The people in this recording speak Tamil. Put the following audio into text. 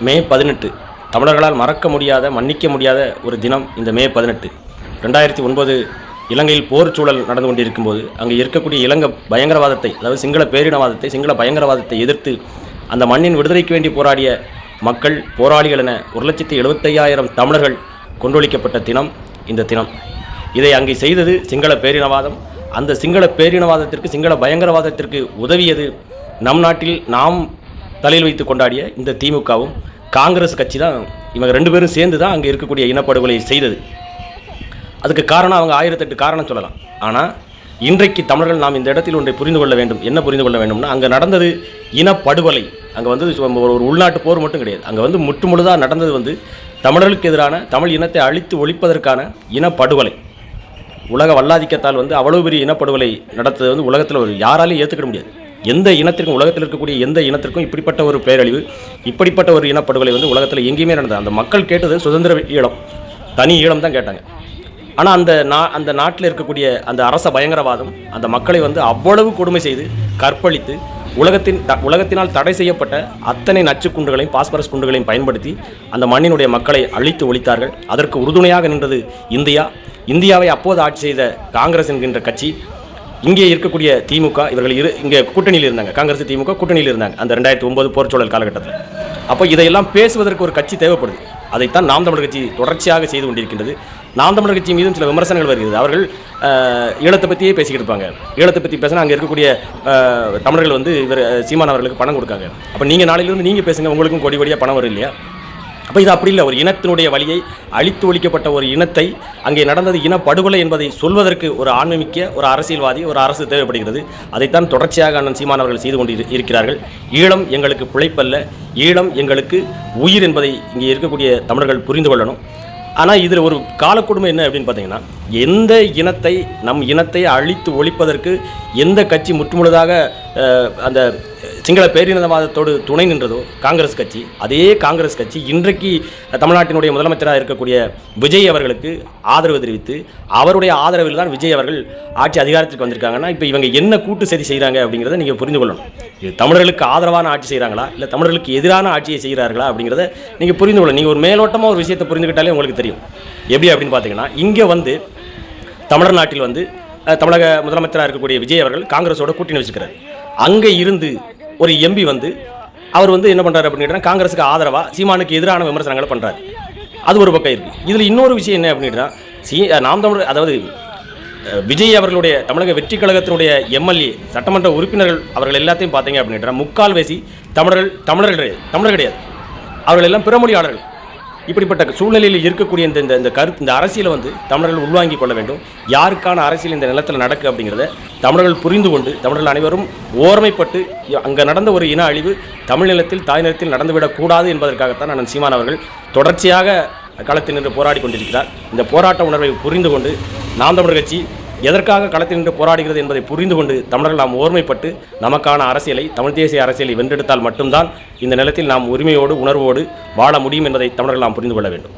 மே 18 தமிழர்களால் மறக்க முடியாத, மன்னிக்க முடியாத ஒரு தினம் இந்த மே 18. 2009 இலங்கையில் போர் சூழல் நடந்து கொண்டிருக்கும்போது அங்கே இருக்கக்கூடிய இலங்கை பயங்கரவாதத்தை, அதாவது சிங்கள பேரினவாதத்தை, சிங்கள பயங்கரவாதத்தை எதிர்த்து அந்த மண்ணின் விடுதலைக்கு வேண்டி போராடிய மக்கள், போராளிகள் என 1,75,000 தமிழர்கள் கொன்றொழிக்கப்பட்ட தினம் இந்த தினம். இதை அங்கே செய்தது சிங்கள பேரினவாதம். அந்த சிங்கள பேரினவாதத்திற்கு, சிங்கள பயங்கரவாதத்திற்கு உதவியது நம் நாட்டில் நாம் தலையில் வைத்து கொண்டாடிய இந்த திமுகவும் காங்கிரஸ் கட்சி தான். இவங்க 2 பேரும் சேர்ந்து தான் அங்கே இருக்கக்கூடிய இனப்படுகொலை செய்தது. அதுக்கு காரணம் அவங்க 1008 காரணம் சொல்லலாம். ஆனால் இன்றைக்கு தமிழர்கள் நாம் இந்த இடத்தில் ஒன்றை புரிந்து கொள்ள வேண்டும். என்ன புரிந்து கொள்ள வேண்டும்னா, அங்கே நடந்தது இனப்படுகொலை. அங்கே ஒரு உள்நாட்டு போர் மட்டும் கிடையாது. அங்கே முற்றுமுழுதாக நடந்தது தமிழர்களுக்கு எதிரான, தமிழ் இனத்தை அழித்து ஒழிப்பதற்கான இனப்படுகொலை. உலக வல்லாதிக்கத்தால் அவ்வளவு பெரிய இனப்படுகொலை நடத்துவது உலகத்தில் யாராலையும் ஏற்றுக்கிட முடியாது. எந்த இனத்திற்கும், உலகத்தில் இருக்கக்கூடிய எந்த இனத்திற்கும் இப்படிப்பட்ட ஒரு பேரழிவு, இப்படிப்பட்ட ஒரு இனப்படுகொலை உலகத்தில் எங்கேயுமே நடந்தது. அந்த மக்கள் கேட்டது சுதந்திர ஈழம், தனி ஈழம் தான் கேட்டாங்க. ஆனால் அந்த நாட்டில் இருக்கக்கூடிய அந்த அரச பயங்கரவாதம் அந்த மக்களை அவ்வளவு கொடுமை செய்து கற்பழித்து உலகத்தினால் தடை செய்யப்பட்ட அத்தனை நச்சுக்குண்டுகளையும், பாஸ்பரஸ் குண்டுகளையும் பயன்படுத்தி அந்த மண்ணினுடைய மக்களை அழித்து ஒழித்தார்கள். அதற்கு உறுதுணையாக நின்றது இந்தியாவை அப்போது ஆட்சி செய்த காங்கிரஸ் என்கின்ற கட்சி. இங்கே இருக்கக்கூடிய திமுக, இவர்கள் இங்கே கூட்டணியில் இருந்தாங்க. காங்கிரஸ் திமுக கூட்டணியில் இருந்தாங்க அந்த 2009 போர்ச்சூழல் காலகட்டத்தில். அப்போ இதையெல்லாம் பேசுவதற்கு ஒரு கட்சி தேவைப்படுது. அதைத்தான் நாம் தமிழர் கட்சி தொடர்ச்சியாக செய்து கொண்டிருக்கின்றது. நாம் தமிழர் கட்சி மீதும் சில விமர்சனங்கள் வருகிறது. அவர்கள் ஈழத்தை பற்றியே பேசிக்கிட்டு இருப்பாங்க. ஈழத்தை பற்றி பேசினா அங்கே இருக்கக்கூடிய தமிழர்கள் இவர் சீமான் அவர்களுக்கு பணம் கொடுக்காங்க. அப்போ நீங்கள் நாளையிலிருந்து நீங்கள் பேசுங்க, உங்களுக்கும் கோடி கோடியாக பணம் வரும் இல்லையா? அப்போ இது அப்படி இல்லை. ஒரு இனத்தினுடைய வழியை அழித்து ஒழிக்கப்பட்ட ஒரு இனத்தை, அங்கே நடந்தது இனப்படுகொலை என்பதை சொல்வதற்கு ஒரு ஆன்மீக, ஒரு அரசியல்வாதி, ஒரு அரசு தேவைப்படுகிறது. அதைத்தான் தொடர்ச்சியாக அண்ணன் சீமான் அவர்கள் செய்து கொண்டு இருக்கிறார்கள். ஈழம் எங்களுக்கு பிழைப்பல்ல, ஈழம் எங்களுக்கு உயிர் என்பதை இங்கே இருக்கக்கூடிய தமிழர்கள் புரிந்து கொள்ளணும். ஆனால் இதில் ஒரு காலக்கொடுமை என்ன அப்படின்னு பார்த்தீங்கன்னா, எந்த இனத்தை, நம் இனத்தை அழித்து ஒழிப்பதற்கு எந்த கட்சி முற்றுமுழுதாக அந்த சிங்கள பேரினவாதத்தோடு துணை நின்றதோ காங்கிரஸ் கட்சி, அதே காங்கிரஸ் கட்சி இன்றைக்கு தமிழ்நாட்டினுடைய முதலமைச்சராக இருக்கக்கூடிய விஜய் அவர்களுக்கு ஆதரவு தெரிவித்து, அவருடைய ஆதரவில் தான் விஜய் அவர்கள் ஆட்சி அதிகாரத்துக்கு வந்திருக்காங்கன்னா, இப்போ இவங்க என்ன கூட்டு சதி செய்கிறாங்க அப்படிங்கிறத நீங்கள் புரிந்து கொள்ளணும். இது தமிழர்களுக்கு ஆதரவான ஆட்சி செய்கிறாங்களா, இல்லை தமிழர்களுக்கு எதிரான ஆட்சியை செய்கிறார்களா அப்படிங்கிறத நீங்கள் புரிந்து கொள்ளணும். நீங்கள் ஒரு மேலோட்டமாக ஒரு விஷயத்தை புரிந்துக்கிட்டாலே உங்களுக்கு தெரியும். எப்படி அப்படின்னு பார்த்தீங்கன்னா, இங்கே தமிழர் நாட்டில் தமிழக முதலமைச்சராக இருக்கக்கூடிய விஜய் அவர்கள் காங்கிரஸோட கூட்டணி வச்சுக்கிறார். அங்கே இருந்து ஒரு எம்பி அவர் என்ன பண்ணுறாரு அப்படின்னா, காங்கிரஸுக்கு ஆதரவாக சீமானுக்கு எதிரான விமர்சனங்களை பண்ணுறாரு. அது ஒரு பக்கம் இருக்குது. இதில் இன்னொரு விஷயம் என்ன அப்படின்னா, நாம் தமிழர், அதாவது விஜய் அவர்களுடைய தமிழக வெற்றி கழகத்தினுடைய எம்எல்ஏ, சட்டமன்ற உறுப்பினர்கள், அவர்கள் எல்லாத்தையும் பார்த்தீங்க அப்படின்னா முக்கால்வாசி தமிழர்கள் கிடையாது. அவர்கள் எல்லாம் பிறமொழியாளர்கள். இப்படிப்பட்ட சூழ்நிலையில் இருக்கக்கூடிய இந்த அரசியலை தமிழர்கள் உள்வாங்கிக் கொள்ள வேண்டும். யாருக்கான அரசியல் இந்த நிலத்தில் நடக்கு அப்படிங்கிறத தமிழர்கள் புரிந்து கொண்டு, தமிழர்கள் அனைவரும் ஓர்மைப்பட்டு, அங்கே நடந்த ஒரு இன அழிவு தமிழ் நிலத்தில், தாய் நிலத்தில் நடந்துவிடக்கூடாது என்பதற்காகத்தான் அண்ணன் சீமான் அவர்கள் தொடர்ச்சியாக களத்தில் நின்று போராடி கொண்டிருக்கிறார். இந்த போராட்ட உணர்வை புரிந்து கொண்டு நாம் தமிழர் கட்சி எதற்காக களத்தில் நின்று போராடுகிறது என்பதை புரிந்து கொண்டு தமிழர்கள் நாம் ஓர்மைப்பட்டு நமக்கான அரசியலை, தமிழ் தேசிய அரசியலை வென்றெடுத்தால் மட்டும்தான் இந்த நிலத்தில் நாம் உரிமையோடு, உணர்வோடு வாழ முடியும் என்பதை தமிழர்கள் நாம் புரிந்து கொள்ள வேண்டும்.